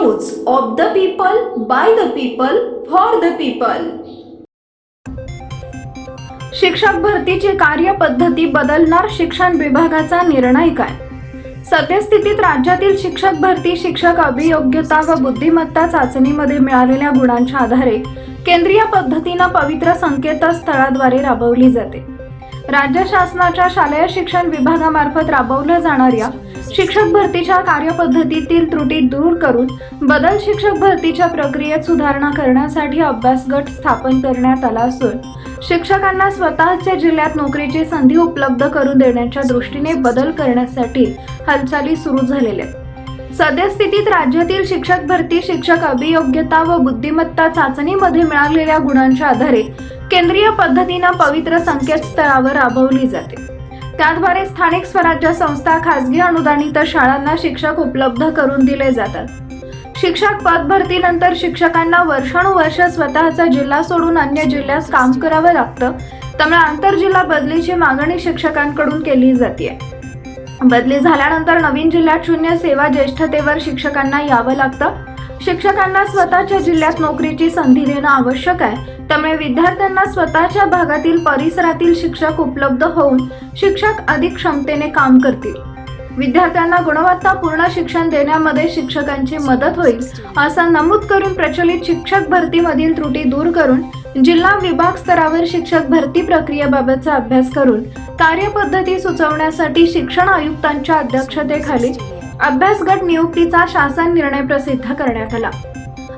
News of the people, by the people, for the people. शिक्षक भरतीची कार्यपद्धती बदलणार, शिक्षण विभागाचा निर्णय काय? सद्यस्थितीत राज्यातील शिक्षक भरती शिक्षक अभियोग्यता व बुद्धिमत्ता चाचणीमध्ये मिळालेल्या गुणांच्या आधारे केंद्रीय पद्धतीने पवित्र संकेतस्थळाद्वारे राबवली जाते। राज्य शासनाच्या शालेय शिक्षण विभागामार्फत राबवल्या जाणाऱ्या शिक्षक भरतीच्या कार्यपद्धतीतील त्रुटी दूर करून बदल शिक्षक भरतीच्या प्रक्रियेत सुधारणा करण्यासाठी अभ्यास गट स्थापन करण्यात आला असून शिक्षकांना स्वतःच्या जिल्ह्यात नोकरीची संधी उपलब्ध करून देण्याच्या दृष्टीने बदल करण्यासाठी हालचाली सुरू झालेल्या आहेत। सद्यस्थितीत राज्यातील शिक्षक भरती शिक्षक अभियोग्यता व बुद्धिमत्ता चाचणीमध्ये मिळालेल्या गुणांच्या आधारे केंद्रीय पद्धतीने पवित्र संकेतस्थळावर राबवली जाते। त्याद्वारे स्थानिक स्वराज्य संस्था, खासगी अनुदानित शाळांना शिक्षक उपलब्ध करून दिले जातात। शिक्षक पद भरतीनंतर शिक्षकांना वर्षानुवर्ष स्वतःचा जिल्हा सोडून अन्य जिल्ह्यात काम करावं लागतं, त्यामुळे आंतरजिल्हा बदलीची मागणी शिक्षकांकडून केली जाते। बदली झाल्यानंतर नवीन जिल्ह्यात शून्य सेवा ज्येष्ठतेवर शिक्षकांना यावं लागतं। शिक्षकांना स्वतःच्या जिल्ह्यात नोकरीची संधी देणं आवश्यक आहे, त्यामुळे विद्यार्थ्यांना स्वतःच्या भागातील परिसरातील शिक्षक उपलब्ध होऊन शिक्षक अधिक क्षमतेने काम करतील। विद्यार्थ्यांना गुणवत्तापूर्ण शिक्षण देण्यामध्ये शिक्षकांची मदत होईल असं नमूद करून प्रचलित शिक्षक भरतीमधील त्रुटी दूर करून जिल्हा विभाग स्तरावर शिक्षक भरती प्रक्रियेबाबतचा अभ्यास करून कार्यपद्धती सुचवण्यासाठी शिक्षण आयुक्तांच्या अध्यक्षतेखाली अभ्यास गट नियुक्तीचा शासन निर्णय प्रसिद्ध करण्यात आला।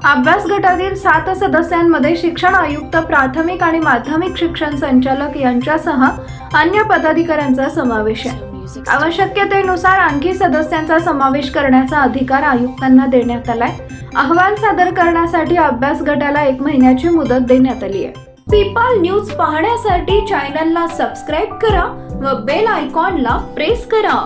अभ्यास गटातील 7 सदस्यांमध्ये शिक्षण आयुक्त, प्राथमिक आणि माध्यमिक शिक्षण संचालक यांच्यासह अन्य पदाधिकाऱ्यांचा समावेश आहे। आवश्यकतेनुसार आणखी सदस्यांचा समावेश करण्याचा अधिकार आयुक्तांना देण्यात आलाय। अहवाल सादर करण्यासाठी अभ्यास गटाला 1 महिन्याची मुदत देण्यात आली आहे। पीपल न्यूज पाहण्यासाठी चॅनलला सबस्क्राईब करा व बेल आयकॉनला प्रेस करा।